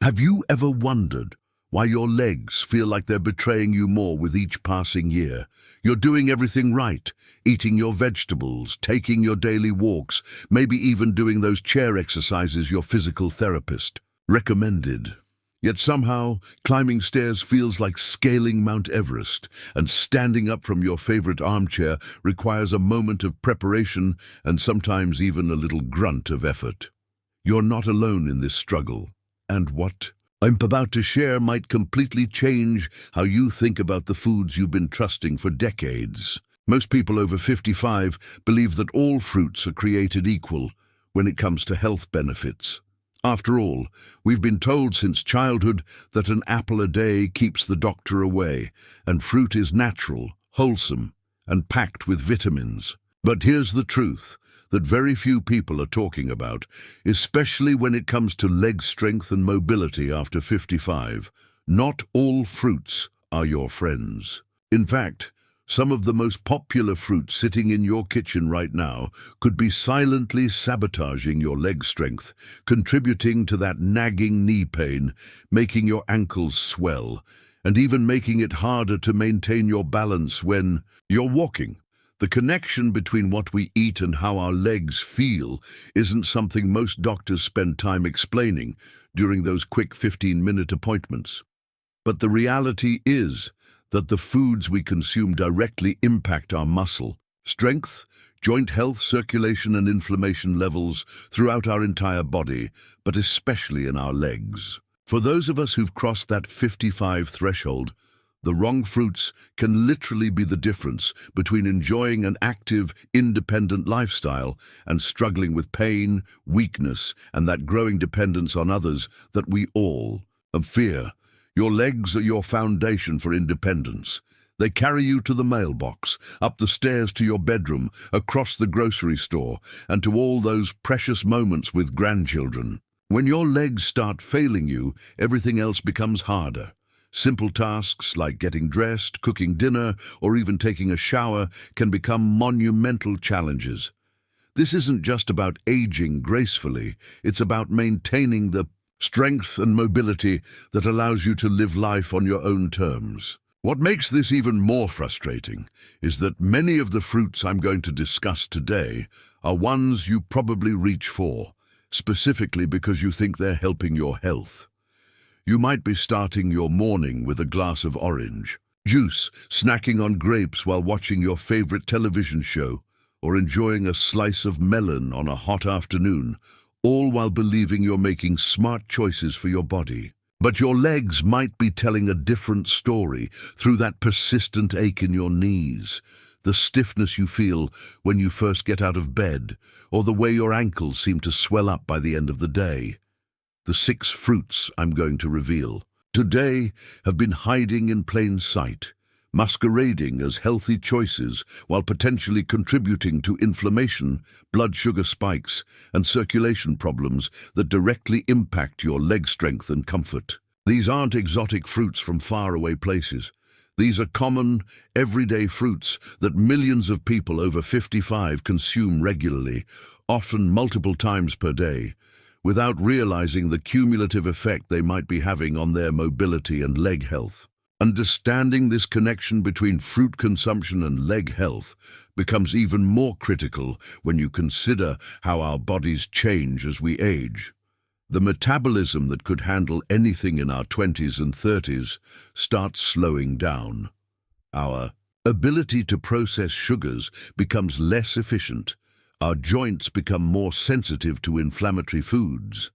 Have you ever wondered why your legs feel like they're betraying you more with each passing year? You're doing everything right, eating your vegetables, taking your daily walks, maybe even doing those chair exercises your physical therapist recommended. Yet somehow, climbing stairs feels like scaling Mount Everest, and standing up from your favorite armchair requires a moment of preparation and sometimes even a little grunt of effort. You're not alone in this struggle. And what I'm about to share might completely change how you think about the foods you've been trusting for decades. Most people over 55 believe that all fruits are created equal when it comes to health benefits. After all, we've been told since childhood that an apple a day keeps the doctor away, and fruit is natural, wholesome, and packed with vitamins. But here's the truth that very few people are talking about, especially when it comes to leg strength and mobility after 55. Not all fruits are your friends. In fact, some of the most popular fruits sitting in your kitchen right now could be silently sabotaging your leg strength, contributing to that nagging knee pain, making your ankles swell, and even making it harder to maintain your balance when you're walking. The connection between what we eat and how our legs feel isn't something most doctors spend time explaining during those quick 15-minute appointments. But the reality is that the foods we consume directly impact our muscle, strength, joint health, circulation and inflammation levels throughout our entire body, but especially in our legs. For those of us who've crossed that 55 threshold, the wrong fruits can literally be the difference between enjoying an active, independent lifestyle and struggling with pain, weakness, and that growing dependence on others that we all fear. Your legs are your foundation for independence. They carry you to the mailbox, up the stairs to your bedroom, across the grocery store, and to all those precious moments with grandchildren. When your legs start failing you, everything else becomes harder. Simple tasks like getting dressed, cooking dinner, or even taking a shower can become monumental challenges. This isn't just about aging gracefully, it's about maintaining the strength and mobility that allows you to live life on your own terms. What makes this even more frustrating is that many of the fruits I'm going to discuss today are ones you probably reach for, specifically because you think they're helping your health. You might be starting your morning with a glass of orange juice, snacking on grapes while watching your favorite television show, or enjoying a slice of melon on a hot afternoon, all while believing you're making smart choices for your body. But your legs might be telling a different story through that persistent ache in your knees, the stiffness you feel when you first get out of bed, or the way your ankles seem to swell up by the end of the day. The 6 fruits I'm going to reveal today have been hiding in plain sight, masquerading as healthy choices while potentially contributing to inflammation, blood sugar spikes, and circulation problems that directly impact your leg strength and comfort. These aren't exotic fruits from faraway places. These are common, everyday fruits that millions of people over 55 consume regularly, often multiple times per day, without realizing the cumulative effect they might be having on their mobility and leg health. Understanding this connection between fruit consumption and leg health becomes even more critical when you consider how our bodies change as we age. The metabolism that could handle anything in our 20s and 30s starts slowing down. Our ability to process sugars becomes less efficient. Our joints become more sensitive to inflammatory foods,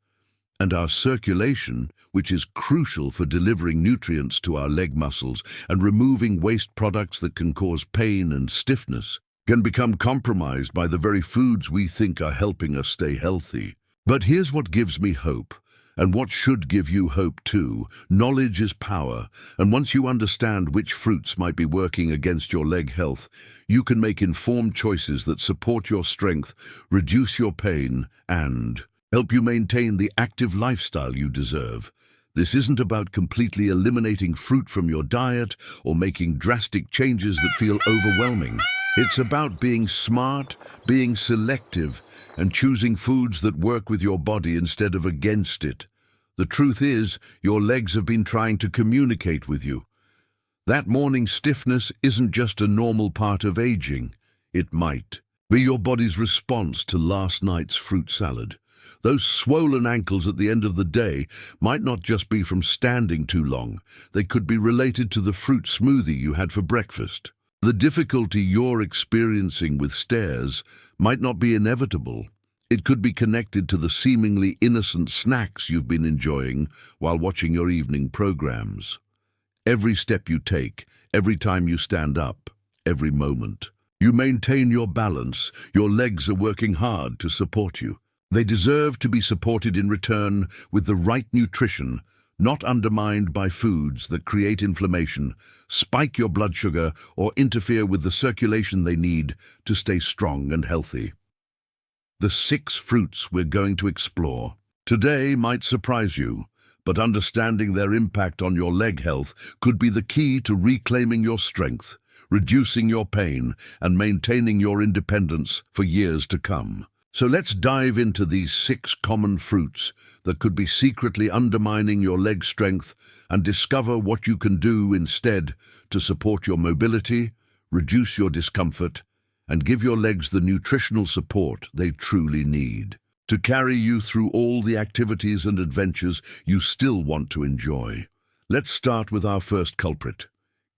and our circulation, which is crucial for delivering nutrients to our leg muscles and removing waste products that can cause pain and stiffness, can become compromised by the very foods we think are helping us stay healthy. But here's what gives me hope, and what should give you hope too. Knowledge is power, and once you understand which fruits might be working against your leg health, you can make informed choices that support your strength, reduce your pain, and help you maintain the active lifestyle you deserve. This isn't about completely eliminating fruit from your diet or making drastic changes that feel overwhelming. It's about being smart, being selective, and choosing foods that work with your body instead of against it. The truth is, your legs have been trying to communicate with you. That morning stiffness isn't just a normal part of aging. It might be your body's response to last night's fruit salad. Those swollen ankles at the end of the day might not just be from standing too long. They could be related to the fruit smoothie you had for breakfast. The difficulty you're experiencing with stairs might not be inevitable. It could be connected to the seemingly innocent snacks you've been enjoying while watching your evening programs. Every step you take, every time you stand up, every moment, you maintain your balance. Your legs are working hard to support you. They deserve to be supported in return with the right nutrition, not undermined by foods that create inflammation, spike your blood sugar, or interfere with the circulation they need to stay strong and healthy. The 6 fruits we're going to explore today might surprise you, but understanding their impact on your leg health could be the key to reclaiming your strength, reducing your pain, and maintaining your independence for years to come. So let's dive into these 6 common fruits that could be secretly undermining your leg strength and discover what you can do instead to support your mobility, reduce your discomfort, and give your legs the nutritional support they truly need to carry you through all the activities and adventures you still want to enjoy. Let's start with our first culprit,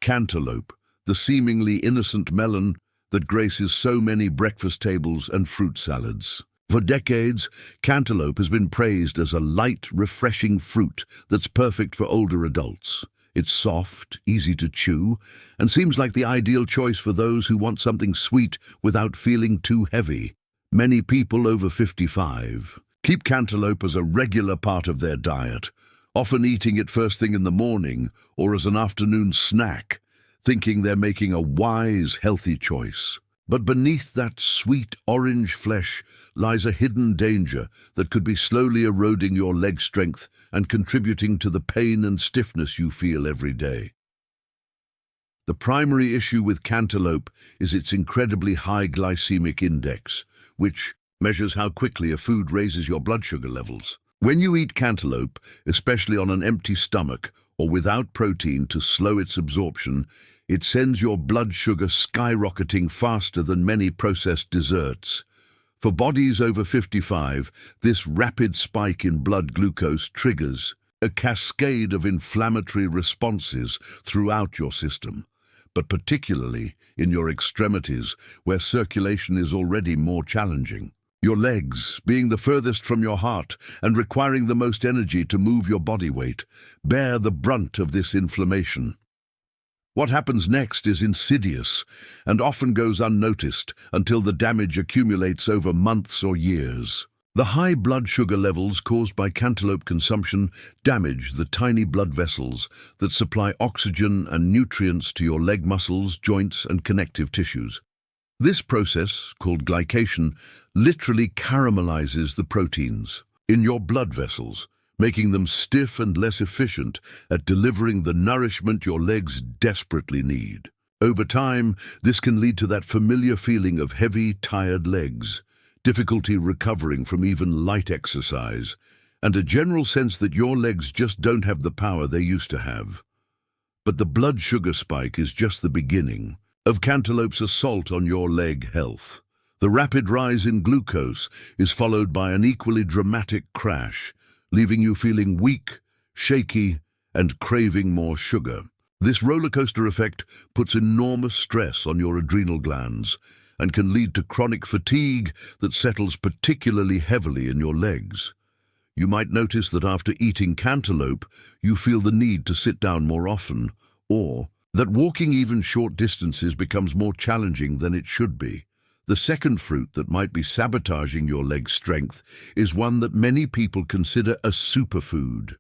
cantaloupe, the seemingly innocent melon that graces so many breakfast tables and fruit salads. For decades, cantaloupe has been praised as a light, refreshing fruit that's perfect for older adults. It's soft, easy to chew, and seems like the ideal choice for those who want something sweet without feeling too heavy. Many people over 55 keep cantaloupe as a regular part of their diet, often eating it first thing in the morning or as an afternoon snack, thinking they're making a wise, healthy choice. But beneath that sweet orange flesh lies a hidden danger that could be slowly eroding your leg strength and contributing to the pain and stiffness you feel every day. The primary issue with cantaloupe is its incredibly high glycemic index, which measures how quickly a food raises your blood sugar levels. When you eat cantaloupe, especially on an empty stomach or without protein to slow its absorption, it sends your blood sugar skyrocketing faster than many processed desserts. For bodies over 55, this rapid spike in blood glucose triggers a cascade of inflammatory responses throughout your system, but particularly in your extremities, where circulation is already more challenging. Your legs, being the furthest from your heart and requiring the most energy to move your body weight, bear the brunt of this inflammation. What happens next is insidious and often goes unnoticed until the damage accumulates over months or years. The high blood sugar levels caused by cantaloupe consumption damage the tiny blood vessels that supply oxygen and nutrients to your leg muscles, joints, and connective tissues. This process, called glycation, literally caramelizes the proteins in your blood vessels, making them stiff and less efficient at delivering the nourishment your legs desperately need. Over time, this can lead to that familiar feeling of heavy, tired legs, difficulty recovering from even light exercise, and a general sense that your legs just don't have the power they used to have. But the blood sugar spike is just the beginning of cantaloupe's assault on your leg health. The rapid rise in glucose is followed by an equally dramatic crash, leaving you feeling weak, shaky, and craving more sugar. This roller coaster effect puts enormous stress on your adrenal glands and can lead to chronic fatigue that settles particularly heavily in your legs. You might notice that after eating cantaloupe, you feel the need to sit down more often, or that walking even short distances becomes more challenging than it should be. The second fruit that might be sabotaging your leg strength is one that many people consider a superfood: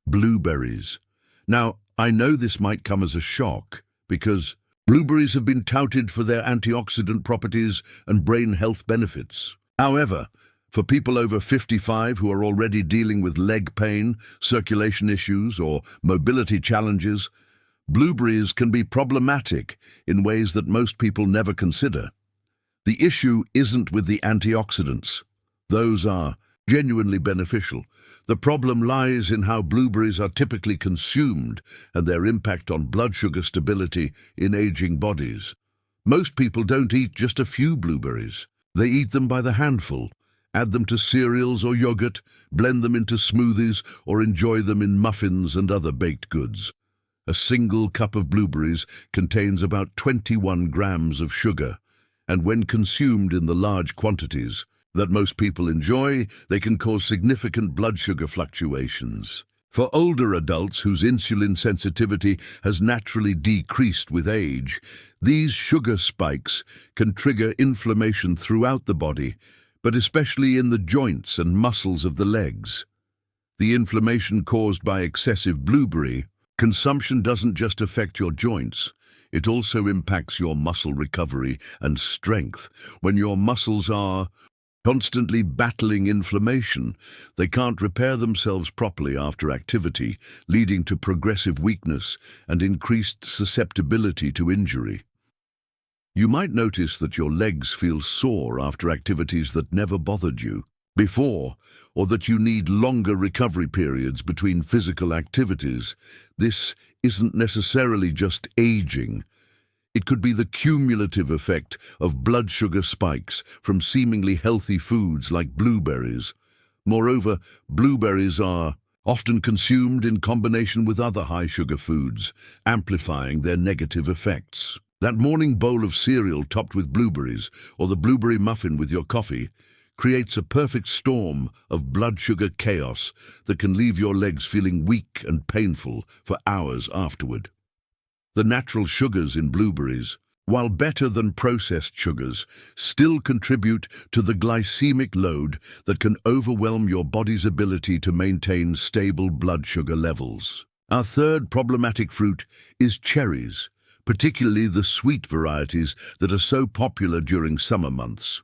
blueberries. Now, I know this might come as a shock because blueberries have been touted for their antioxidant properties and brain health benefits. However, for people over 55 who are already dealing with leg pain, circulation issues, or mobility challenges, blueberries can be problematic in ways that most people never consider. The issue isn't with the antioxidants. Those are genuinely beneficial. The problem lies in how blueberries are typically consumed and their impact on blood sugar stability in aging bodies. Most people don't eat just a few blueberries. They eat them by the handful, add them to cereals or yogurt, blend them into smoothies, or enjoy them in muffins and other baked goods. A single cup of blueberries contains about 21 grams of sugar, and when consumed in the large quantities that most people enjoy, they can cause significant blood sugar fluctuations. For older adults whose insulin sensitivity has naturally decreased with age, these sugar spikes can trigger inflammation throughout the body, but especially in the joints and muscles of the legs. The inflammation caused by excessive blueberry consumption doesn't just affect your joints, it also impacts your muscle recovery and strength. When your muscles are constantly battling inflammation, they can't repair themselves properly after activity, leading to progressive weakness and increased susceptibility to injury. You might notice that your legs feel sore after activities that never bothered you before, or that you need longer recovery periods between physical activities. This isn't necessarily just aging. It could be the cumulative effect of blood sugar spikes from seemingly healthy foods like blueberries. Moreover, blueberries are often consumed in combination with other high-sugar foods, amplifying their negative effects. That morning bowl of cereal topped with blueberries, or the blueberry muffin with your coffee, creates a perfect storm of blood sugar chaos that can leave your legs feeling weak and painful for hours afterward. The natural sugars in blueberries, while better than processed sugars, still contribute to the glycemic load that can overwhelm your body's ability to maintain stable blood sugar levels. Our third problematic fruit is cherries, particularly the sweet varieties that are so popular during summer months.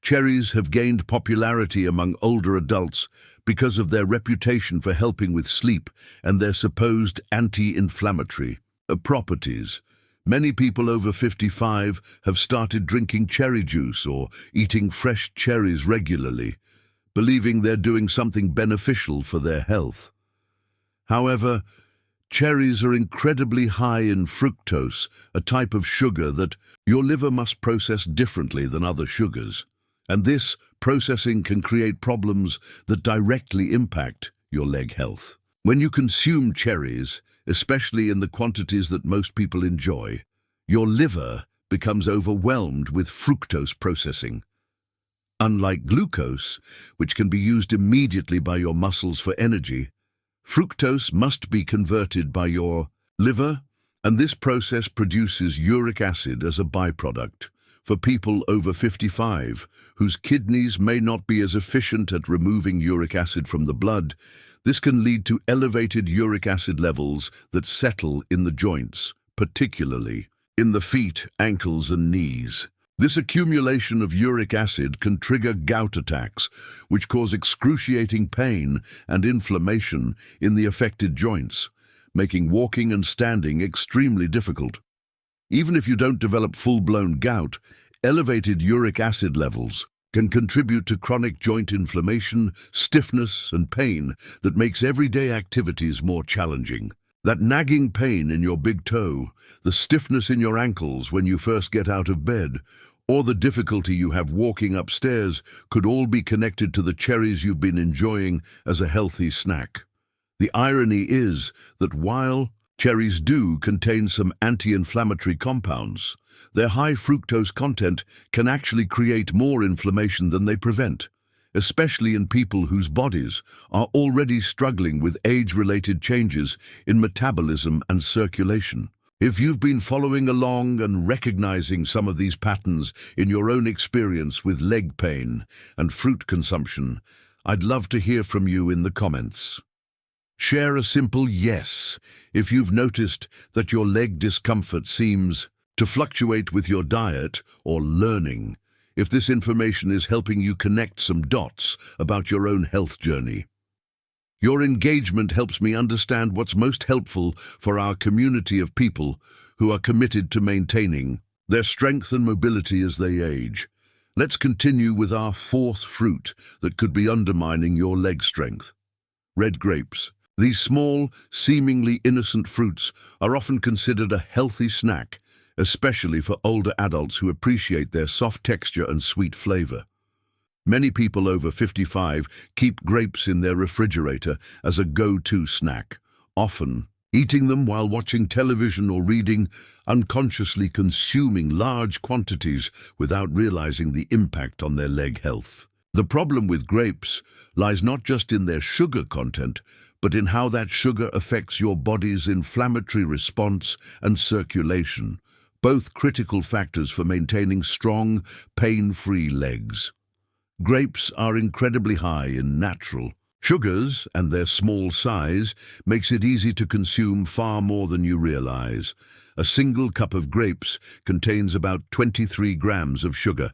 Cherries have gained popularity among older adults because of their reputation for helping with sleep and their supposed anti-inflammatory properties. Many people over 55 have started drinking cherry juice or eating fresh cherries regularly, believing they're doing something beneficial for their health. However, cherries are incredibly high in fructose, a type of sugar that your liver must process differently than other sugars. And this processing can create problems that directly impact your leg health. When you consume cherries, especially in the quantities that most people enjoy, your liver becomes overwhelmed with fructose processing. Unlike glucose, which can be used immediately by your muscles for energy, fructose must be converted by your liver, and this process produces uric acid as a byproduct. For people over 55, whose kidneys may not be as efficient at removing uric acid from the blood, this can lead to elevated uric acid levels that settle in the joints, particularly in the feet, ankles, and knees. This accumulation of uric acid can trigger gout attacks, which cause excruciating pain and inflammation in the affected joints, making walking and standing extremely difficult. Even if you don't develop full-blown gout, elevated uric acid levels can contribute to chronic joint inflammation, stiffness, and pain that makes everyday activities more challenging. That nagging pain in your big toe, the stiffness in your ankles when you first get out of bed, or the difficulty you have walking upstairs could all be connected to the cherries you've been enjoying as a healthy snack. The irony is that while cherries do contain some anti-inflammatory compounds, their high fructose content can actually create more inflammation than they prevent, especially in people whose bodies are already struggling with age-related changes in metabolism and circulation. If you've been following along and recognizing some of these patterns in your own experience with leg pain and fruit consumption, I'd love to hear from you in the comments. Share a simple yes if you've noticed that your leg discomfort seems to fluctuate with your diet or learning, if this information is helping you connect some dots about your own health journey. Your engagement helps me understand what's most helpful for our community of people who are committed to maintaining their strength and mobility as they age. Let's continue with our fourth fruit that could be undermining your leg strength. Red grapes. These small, seemingly innocent fruits are often considered a healthy snack, especially for older adults who appreciate their soft texture and sweet flavor. Many people over 55 keep grapes in their refrigerator as a go-to snack, often eating them while watching television or reading, unconsciously consuming large quantities without realizing the impact on their leg health. The problem with grapes lies not just in their sugar content, but in how that sugar affects your body's inflammatory response and circulation, both critical factors for maintaining strong, pain-free legs. Grapes are incredibly high in natural sugars, and their small size makes it easy to consume far more than you realize. A single cup of grapes contains about 23 grams of sugar,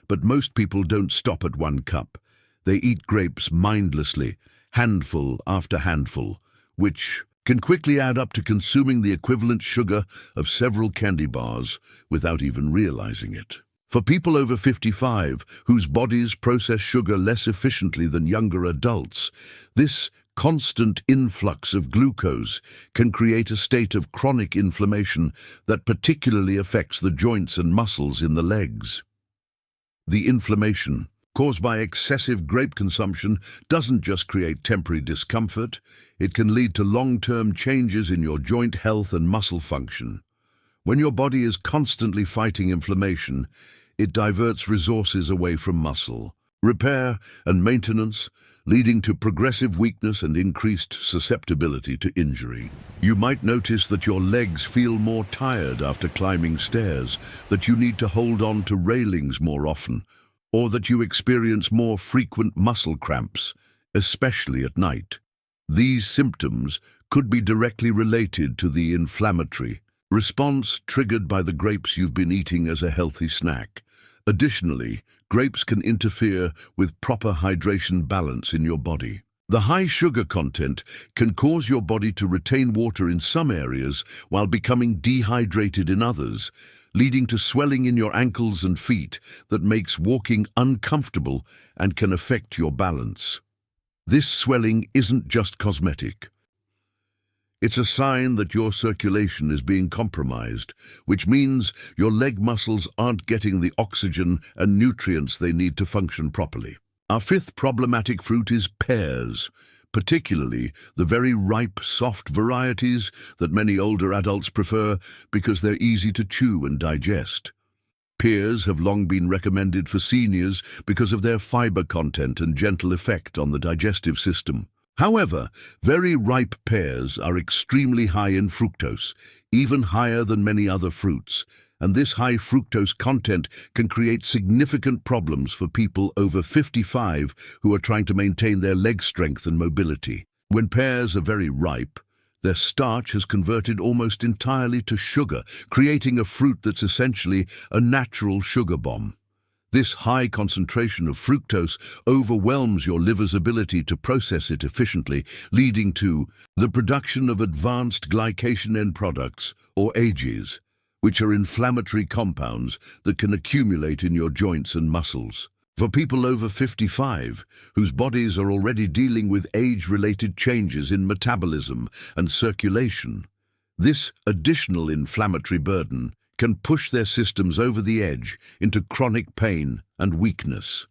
but most people don't stop at 1 cup. They eat grapes mindlessly, handful after handful, which can quickly add up to consuming the equivalent sugar of several candy bars without even realizing it. For people over 55 whose bodies process sugar less efficiently than younger adults, this constant influx of glucose can create a state of chronic inflammation that particularly affects the joints and muscles in the legs. The inflammation caused by excessive grape consumption doesn't just create temporary discomfort, it can lead to long-term changes in your joint health and muscle function. When your body is constantly fighting inflammation, it diverts resources away from muscle repair and maintenance, leading to progressive weakness and increased susceptibility to injury. You might notice that your legs feel more tired after climbing stairs, that you need to hold on to railings more often, or that you experience more frequent muscle cramps, especially at night. These symptoms could be directly related to the inflammatory response triggered by the grapes you've been eating as a healthy snack. Additionally, grapes can interfere with proper hydration balance in your body. The high sugar content can cause your body to retain water in some areas while becoming dehydrated in others, leading to swelling in your ankles and feet that makes walking uncomfortable and can affect your balance. This swelling isn't just cosmetic. It's a sign that your circulation is being compromised, which means your leg muscles aren't getting the oxygen and nutrients they need to function properly. Our fifth problematic fruit is pears, particularly the very ripe, soft varieties that many older adults prefer because they're easy to chew and digest. Pears have long been recommended for seniors because of their fiber content and gentle effect on the digestive system. However, very ripe pears are extremely high in fructose, even higher than many other fruits, and this high fructose content can create significant problems for people over 55 who are trying to maintain their leg strength and mobility. When pears are very ripe, their starch has converted almost entirely to sugar, creating a fruit that's essentially a natural sugar bomb. This high concentration of fructose overwhelms your liver's ability to process it efficiently, leading to the production of advanced glycation end products, or AGEs, which are inflammatory compounds that can accumulate in your joints and muscles. For people over 55, whose bodies are already dealing with age-related changes in metabolism and circulation, this additional inflammatory burden can push their systems over the edge into chronic pain and weakness.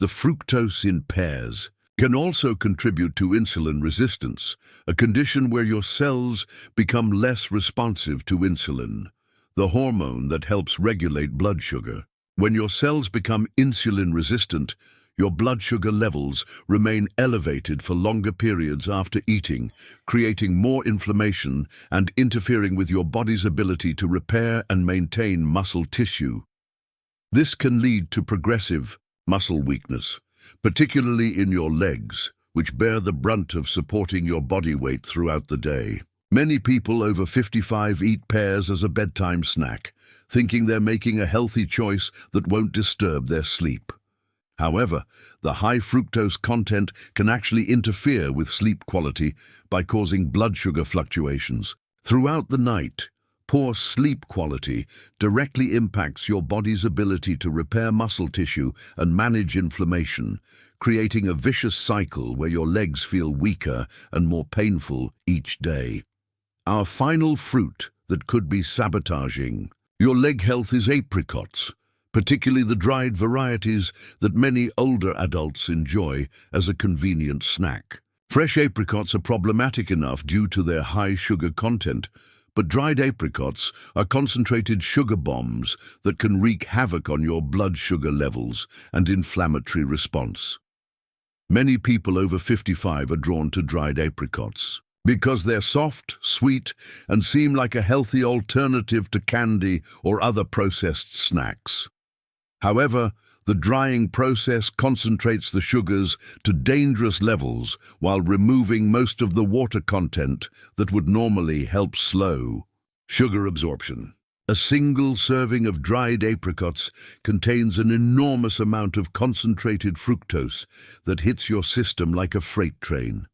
The fructose in pears can also contribute to insulin resistance, a condition where your cells become less responsive to insulin, the hormone that helps regulate blood sugar. When your cells become insulin resistant, your blood sugar levels remain elevated for longer periods after eating, creating more inflammation and interfering with your body's ability to repair and maintain muscle tissue. This can lead to progressive muscle weakness, particularly in your legs, which bear the brunt of supporting your body weight throughout the day. Many people over 55 eat pears as a bedtime snack, thinking they're making a healthy choice that won't disturb their sleep. However, the high fructose content can actually interfere with sleep quality by causing blood sugar fluctuations. Throughout the night, Poor sleep quality directly impacts your body's ability to repair muscle tissue and manage inflammation, creating a vicious cycle where your legs feel weaker and more painful each day. Our final fruit that could be sabotaging your leg health is apricots, particularly the dried varieties that many older adults enjoy as a convenient snack. Fresh apricots are problematic enough due to their high sugar content, but dried apricots are concentrated sugar bombs that can wreak havoc on your blood sugar levels and inflammatory response. Many people over 55 are drawn to dried apricots because they're soft, sweet, and seem like a healthy alternative to candy or other processed snacks. However, the drying process concentrates the sugars to dangerous levels while removing most of the water content that would normally help slow sugar absorption. A single serving of dried apricots contains an enormous amount of concentrated fructose that hits your system like a freight train.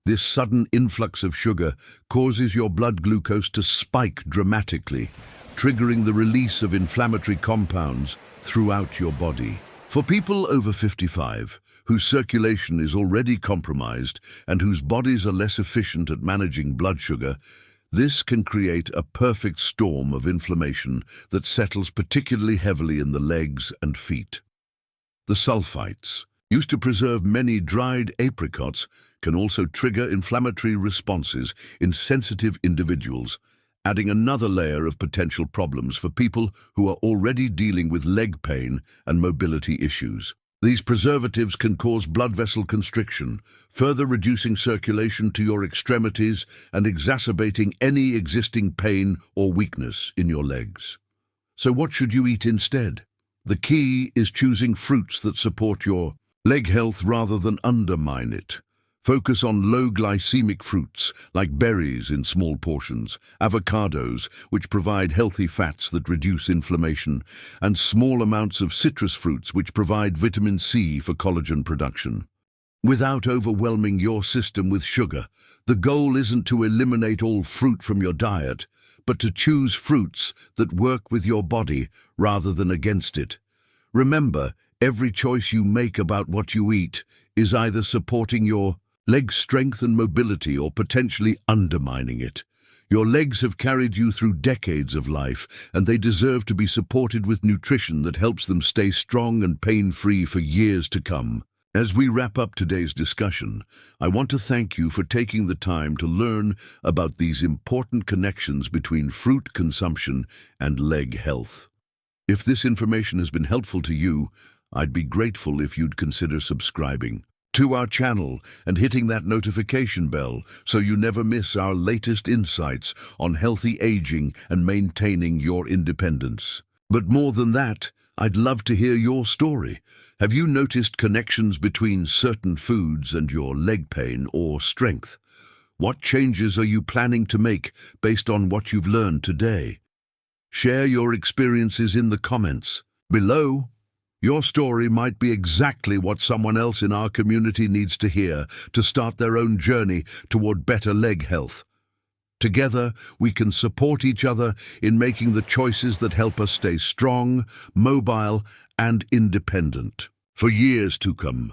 This sudden influx of sugar causes your blood glucose to spike dramatically, triggering the release of inflammatory compounds throughout your body. For people over 55, whose circulation is already compromised and whose bodies are less efficient at managing blood sugar, this can create a perfect storm of inflammation that settles particularly heavily in the legs and feet. The sulfites, used to preserve many dried apricots, can also trigger inflammatory responses in sensitive individuals, adding another layer of potential problems for people who are already dealing with leg pain and mobility issues. These preservatives can cause blood vessel constriction, further reducing circulation to your extremities and exacerbating any existing pain or weakness in your legs. So what should you eat instead? The key is choosing fruits that support your leg health rather than undermine it. Focus on low glycemic fruits like berries in small portions, avocados, which provide healthy fats that reduce inflammation, and small amounts of citrus fruits which provide vitamin C for collagen production. Without overwhelming your system with sugar, the goal isn't to eliminate all fruit from your diet, but to choose fruits that work with your body rather than against it. Remember, every choice you make about what you eat is either supporting your leg strength and mobility or potentially undermining it. Your legs have carried you through decades of life, and they deserve to be supported with nutrition that helps them stay strong and pain-free for years to come. As we wrap up today's discussion, I want to thank you for taking the time to learn about these important connections between fruit consumption and leg health. If this information has been helpful to you, I'd be grateful if you'd consider subscribing to our channel and hitting that notification bell so you never miss our latest insights on healthy aging and maintaining your independence. But more than that, I'd love to hear your story. Have you noticed connections between certain foods and your leg pain or strength? What changes are you planning to make based on what you've learned today? Share your experiences in the comments below. Your story might be exactly what someone else in our community needs to hear to start their own journey toward better leg health. Together, we can support each other in making the choices that help us stay strong, mobile, and independent for years to come.